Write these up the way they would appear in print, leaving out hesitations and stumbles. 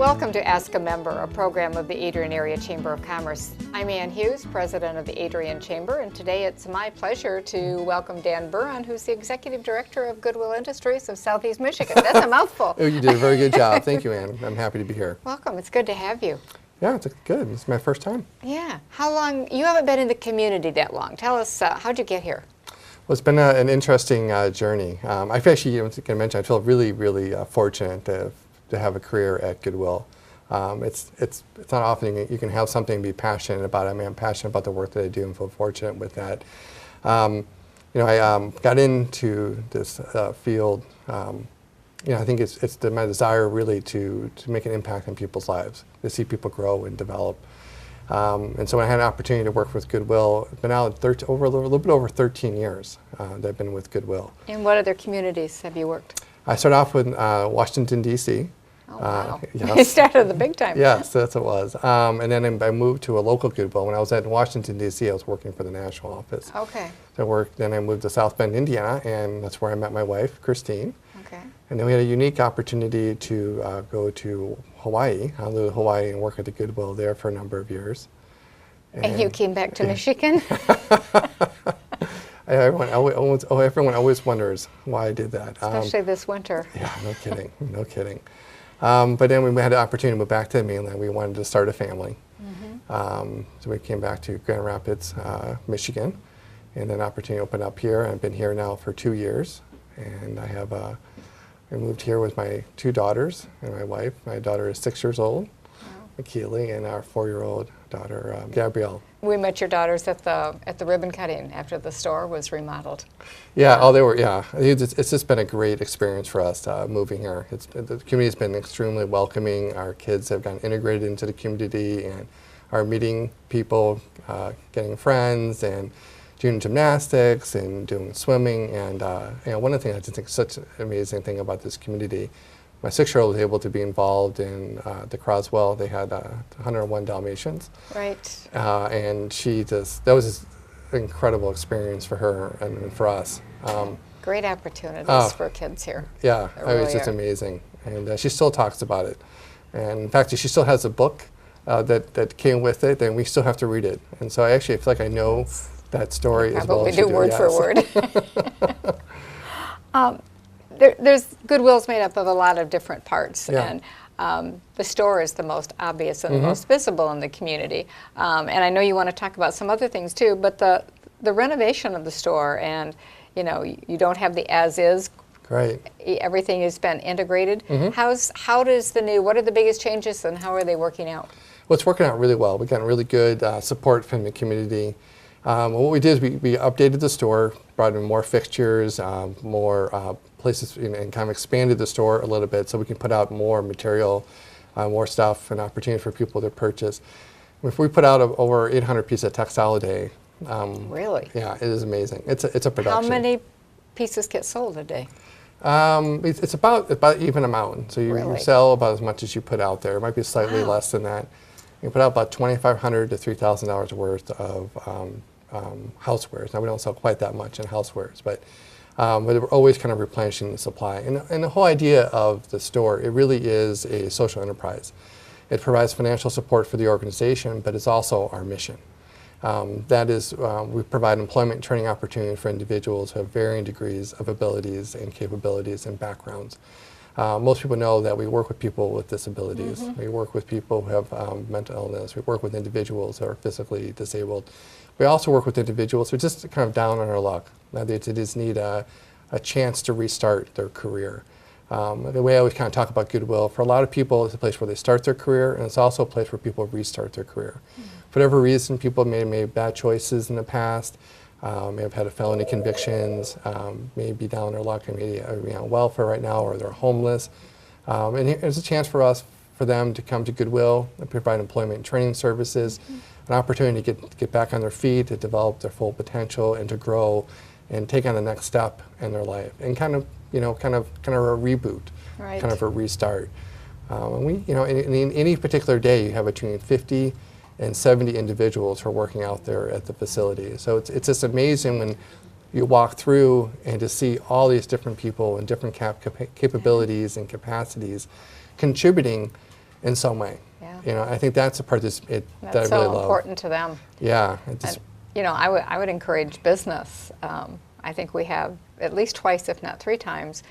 Welcome to Ask a Member, a program of the Adrian Area Chamber of Commerce. I'm Ann Hughes, president of the Adrian Chamber, and today it's my pleasure to welcome Dan Buron, who's the executive director of Goodwill Industries of Southeast Michigan. That's a mouthful. Oh, you did a very good job. Thank you, Ann. I'm happy to be here. Welcome. It's good to have you. Yeah, it's good. It's my first time. Yeah. How long? You haven't been in the community that long. Tell us, how'd you get here? Well, it's been an interesting journey. I've actually, I mention, I feel really fortunate to have a career at Goodwill. It's not often you can have something to be passionate about. I mean, I'm passionate about the work that I do and feel fortunate with that. I got into this field. I think it's my desire really to make an impact on people's lives, to see people grow and develop. And so when I had an opportunity to work with Goodwill, I've been out a little bit over 13 years that I've been with Goodwill. In what other communities have you worked? I started off with Washington, D.C. Oh, wow. Yes. You started the big time. Yes, that's what it was. And then I moved to a local Goodwill. When I was at Washington, D.C., I was working for the national office. Okay. Then I moved to South Bend, Indiana, and that's where I met my wife, Christine. Okay. And then we had a unique opportunity to go to Hawaii. I lived in Hawaii and work at the Goodwill there for a number of years. And you came back to Michigan? Everyone always wonders why I did that. Especially this winter. Yeah, no kidding, no kidding. But then we had the opportunity to move back to the mainland. We wanted to start a family. Mm-hmm. So we came back to Grand Rapids, Michigan, and then opportunity opened up here. I've been here now for 2 years, and I moved here with my 2 daughters and my wife. My daughter is 6 years old, McKeely, and our 4-year-old daughter, Gabrielle. We met your daughters at the ribbon cutting after the store was remodeled. Yeah, they were. Yeah, it's just been a great experience for us moving here. The community's been extremely welcoming. Our kids have gotten integrated into the community and are meeting people, getting friends, and doing gymnastics and doing swimming. And one of the things I just think is such an amazing thing about this community. My 6-year-old was able to be involved in the Croswell. They had 101 Dalmatians. Right. And that was just an incredible experience for her and for us. Great opportunities for kids here. Yeah, really it was just amazing. And she still talks about it. And in fact, she still has a book that came with it, and we still have to read it. And so I feel like I know that story as well as she do. Word for word. There's Goodwill's made up of a lot of different parts, and the store is the most obvious and the most visible in the community. And I know you want to talk about some other things too, but the renovation of the store, and you don't have the as-is. Right. Everything has been integrated. What are the biggest changes, and how are they working out? Well, it's working out really well. We've gotten really good support from the community. What we did is we updated the store, brought in more fixtures, more places, and kind of expanded the store a little bit so we can put out more material, more stuff, and opportunity for people to purchase. If we put out over 800 pieces of textile a day. Really? Yeah, it is amazing. It's a production. How many pieces get sold a day? It's about even amount. So you sell about as much as you put out there. It might be slightly less than that. You put out about $2,500 to $3,000 worth of housewares. Now we don't sell quite that much in housewares, but we're always kind of replenishing the supply. And the whole idea of the store, it really is a social enterprise. It provides financial support for the organization, but it's also our mission. That is, we provide employment and training opportunity for individuals who have varying degrees of abilities and capabilities and backgrounds. Most people know that we work with people with disabilities. We work with people who have mental illness. We work with individuals who are physically disabled. We also work with individuals who are just kind of down on their luck. They just need a chance to restart their career. The way I always kind of talk about Goodwill, for a lot of people, it's a place where they start their career, and it's also a place where people restart their career. For whatever reason, people may have made bad choices in the past, may have had felony convictions, may be down on their luck, and maybe on welfare right now, or they're homeless. And there's a chance for them to come to Goodwill and provide employment and training services, an opportunity to get back on their feet, to develop their full potential, and to grow and take on the next step in their life, and kind of a reboot, kind of a restart. And we, in any particular day, you have between 50 and 70 individuals who are working out there at the facility. So it's just amazing when you walk through and to see all these different people and different capabilities and capacities contributing in some way. Yeah. You know, I think that's the part that I really so love. important to them. Yeah. And, you know, I would encourage business. I think we have at least twice, if not 3 times,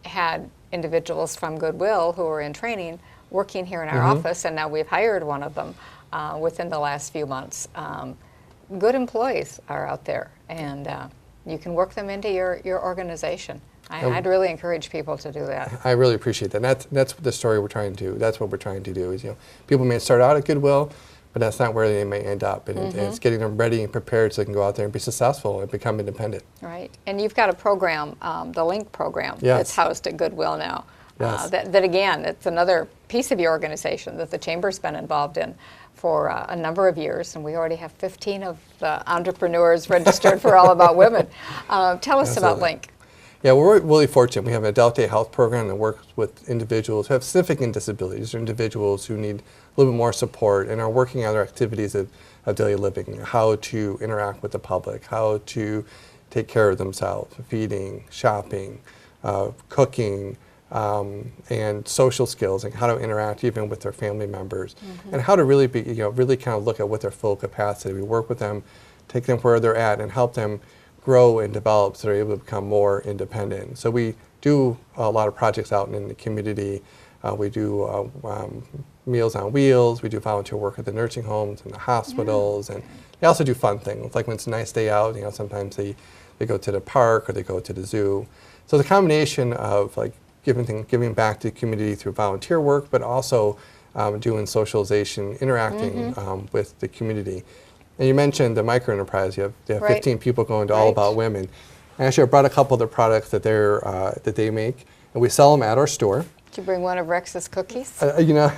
had individuals from Goodwill who were in training working here in our office, and now we've hired one of them within the last few months. Good employees are out there, and you can work them into your organization. I'd really encourage people to do that. I really appreciate that. That's the story we're trying to do. That's what we're trying to do. Is, you know, people may start out at Goodwill, but that's not where they may end up. And it's getting them ready and prepared so they can go out there and be successful and become independent. Right. And you've got a program, the LINK program, Yes. that's housed at Goodwill now. Yes. That again, it's another piece of your organization that the Chamber's been involved in for a number of years, and we already have 15 of the entrepreneurs registered for All About Women. Tell us about LINK. Yeah, we're really fortunate. We have an adult day health program that works with individuals who have significant disabilities, or individuals who need a little bit more support and are working on their activities of daily living, how to interact with the public, how to take care of themselves, feeding, shopping, cooking, and social skills, and how to interact even with their family members, and how to really be, you know, really kind of look at what their full capacity. We work with them, take them where they're at, and help them grow and develop so they're able to become more independent. So we do a lot of projects out in the community. We do Meals on Wheels. We do volunteer work at the nursing homes and the hospitals, and they also do fun things. Like when it's a nice day out, you know, sometimes they go to the park or they go to the zoo. So the combination of like giving back to the community through volunteer work, but also doing socialization, interacting with the community. And you mentioned the micro enterprise. You have 15 people going to All About Women. And actually, I brought a couple of the products that they make, and we sell them at our store. Did you bring one of Rex's cookies? You know,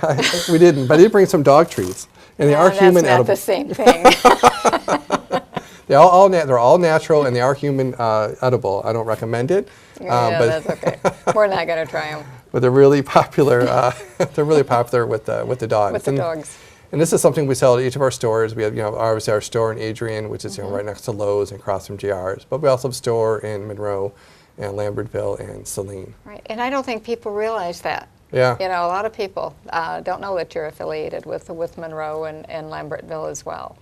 we didn't, but I did bring some dog treats, and they are human edible. That's not the same thing. They're all natural, and they are human edible. I don't recommend it. Yeah, but that's okay. We're not going to try them. But they're really popular. They're really popular with the dogs. With the dogs. And this is something we sell at each of our stores. We have, you know, obviously our store in Adrian, which is you know, right next to Lowe's and across from GR's. But we also have a store in Monroe and Lambertville and Saline. Right, and I don't think people realize that. Yeah. You know, a lot of people don't know that you're affiliated with Monroe and Lambertville as well.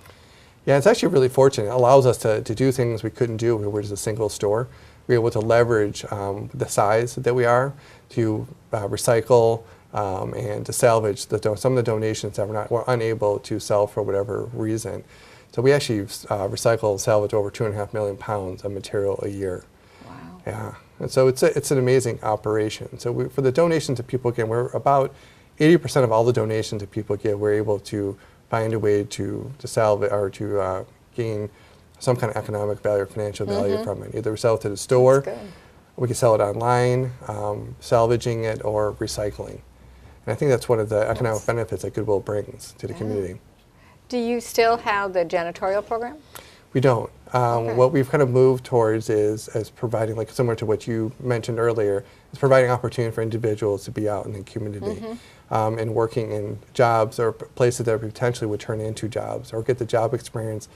Yeah, it's actually really fortunate. It allows us to do things we couldn't do if we were just a single store. We're able to leverage the size that we are to recycle and to salvage some of the donations that we're unable to sell for whatever reason. So we actually recycle and salvage over 2.5 million pounds of material a year. Wow. Yeah, and so it's an amazing operation. So for the donations that people give, we're about 80% of all the donations that people give, we're able to find a way to salvage or to gain some kind of economic value or financial value from it. Either we sell it to the store, we can sell it online, salvaging it, or recycling. And I think that's one of the economic benefits that Goodwill brings to the community. Do you still have the janitorial program? We don't. What we've kind of moved towards is providing, like similar to what you mentioned earlier, is providing opportunity for individuals to be out in the community and working in jobs or places that potentially would turn into jobs or get the job experience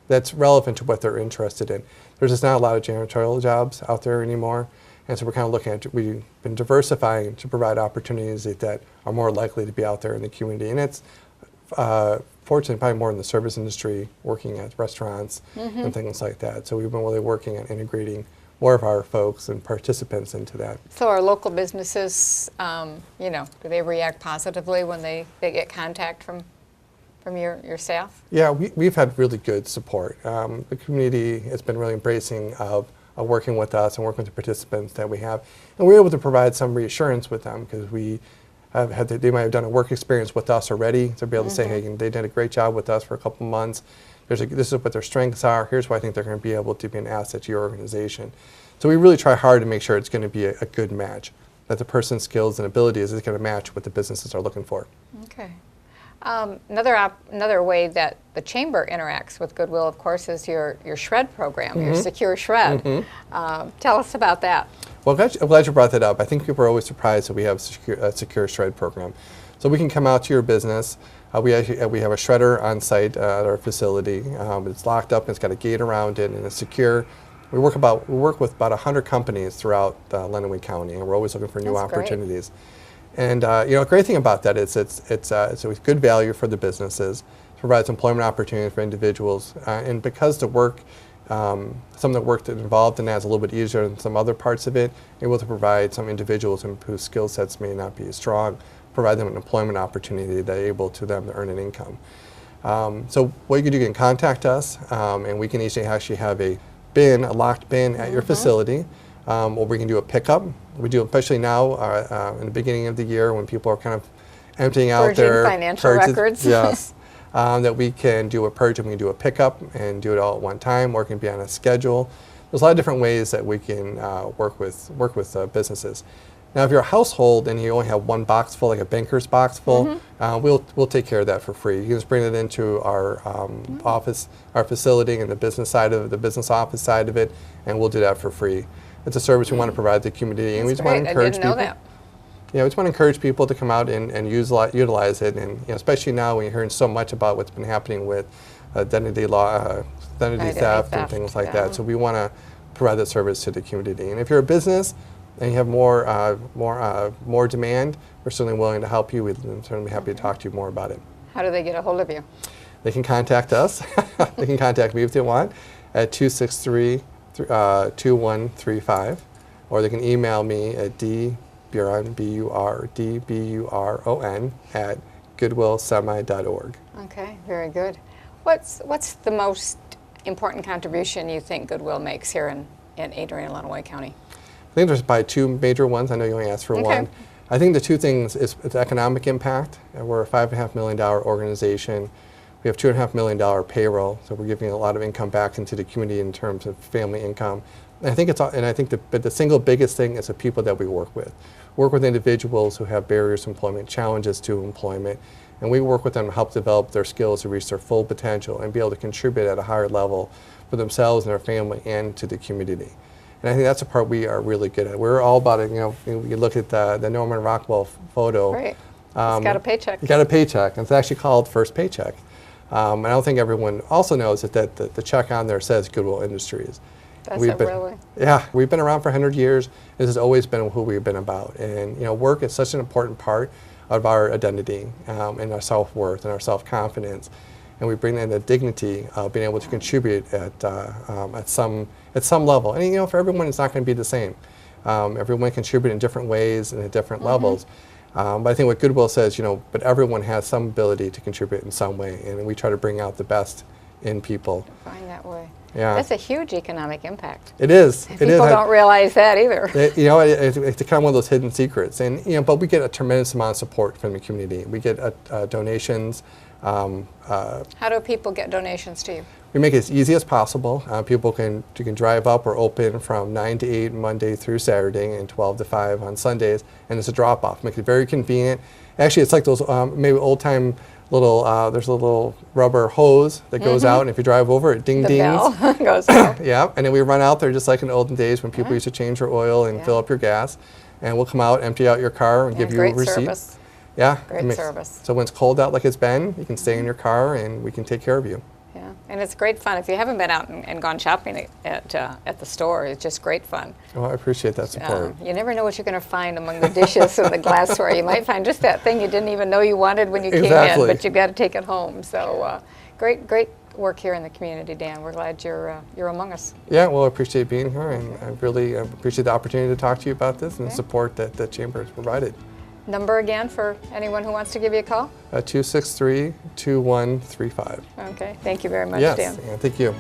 that's relevant to what they're interested in. There's just not a lot of janitorial jobs out there anymore. And so we're kind of looking at, we've been diversifying to provide opportunities that are more likely to be out there in the community. And it's fortunately probably more in the service industry, working at restaurants and things like that. So we've been really working on integrating more of our folks and participants into that. So our local businesses, you know, do they react positively when they get contact from your staff? Yeah, we've had really good support. The community has been really embracing of working with us and working with the participants that we have. And we're able to provide some reassurance with them because we have they might have done a work experience with us already. To be able to say, hey, they did a great job with us for a couple months. This is what their strengths are. Here's why I think they're going to be able to be an asset to your organization. So we really try hard to make sure it's going to be a good match, that the person's skills and abilities is going to match what the businesses are looking for. Okay. Another way that the Chamber interacts with Goodwill, of course, is your shred program, your secure shred. Tell us about that. Well, I'm glad you brought that up. I think people are always surprised that we have a secure shred program. So we can come out to your business. We have a shredder on site at our facility. It's locked up and it's got a gate around it and it's secure. We work with about 100 companies throughout Lenawee County, and we're always looking for new opportunities. And a great thing about that is it's with good value for the businesses, provides employment opportunities for individuals, and because the work, some of the work that's involved in that is a little bit easier than some other parts of it, able to provide some individuals whose skill sets may not be as strong, provide them an employment opportunity that are able to them to earn an income. So what you can contact us, and we can actually have a locked bin at your facility, or we can do a pickup. We do, especially now in the beginning of the year when people are kind of emptying out their financial records. Yes, that we can do a purge and we can do a pickup and do it all at one time, or it can be on a schedule. There's a lot of different ways that we can work with businesses. Now, if you're a household and you only have one box full, like a banker's box full, we'll take care of that for free. You can just bring it into our office, our facility, and the business office side of it, and we'll do that for free. It's a service we want to provide to the community, and we just want to encourage people. I didn't know that. Yeah, we just want to encourage people to come out and utilize it, and especially now when you're hearing so much about what's been happening with identity theft and things like that. So we want to provide that service to the community. And if you're a business and you have more demand, we're certainly willing to help you. We'd certainly be happy to talk to you more about it. How do they get a hold of you? They can contact us. They can contact me if they want at 263-2135, or they can email me at dburon, B-U-R-D-B-U-R-O-N, at goodwillsemi.org. Okay, very good. What's the most important contribution you think Goodwill makes here in Adrian and Lenawee County? I think there's probably two major ones. I know you only asked for one. I think the two things is economic impact. We're a $5.5 million organization. We have $2.5 million payroll, so we're giving a lot of income back into the community in terms of family income. And I think the single biggest thing is the people that we work with. Work with individuals who have barriers to employment, challenges to employment, and we work with them to help develop their skills to reach their full potential and be able to contribute at a higher level for themselves and their family and to the community. And I think that's the part we are really good at. We're all about it. You look at the Norman Rockwell photo. Right. He's got a paycheck. He's got a paycheck, and it's actually called First Paycheck. And I don't think everyone also knows that the check on there says Goodwill Industries. Does it really? Yeah, we've been around for 100 years. This has always been who we've been about. And work is such an important part of our identity and our self-worth and our self-confidence. And we bring in the dignity of being able to contribute at some level. And for everyone, it's not going to be the same. Everyone contribute in different ways and at different levels. But I think what Goodwill says, but everyone has some ability to contribute in some way, and we try to bring out the best in people. Find that way. Yeah. That's a huge economic impact. It is. People don't realize that either. It's kind of one of those hidden secrets, and but we get a tremendous amount of support from the community. We get donations. How do people get donations to you? We make it as easy as possible. People can drive up. We're open from 9 to 8 Monday through Saturday and 12 to 5 on Sundays, and it's a drop-off. Make it very convenient. Actually, it's like those maybe old-time little, there's a little rubber hose that goes out, and if you drive over it, dings. The bell goes out. Yeah, and then we run out there just like in the olden days when people used to change their oil and fill up your gas, and we'll come out, empty out your car, and give you a receipt. Service. Yeah. Great service. So when it's cold out like it's been, you can stay in your car and we can take care of you. Yeah, and it's great fun. If you haven't been out and gone shopping at the store, it's just great fun. Well, I appreciate that support. You never know what you're going to find among the dishes and the glassware. You might find just that thing you didn't even know you wanted when you came in, but you've got to take it home. So great work here in the community, Dan. We're glad you're among us. Yeah, well, I appreciate being here, and I really appreciate the opportunity to talk to you about this and the support that the Chamber has provided. Number again for anyone who wants to give you a call? 263-2135. Okay, thank you very much, Dan. Yes, thank you.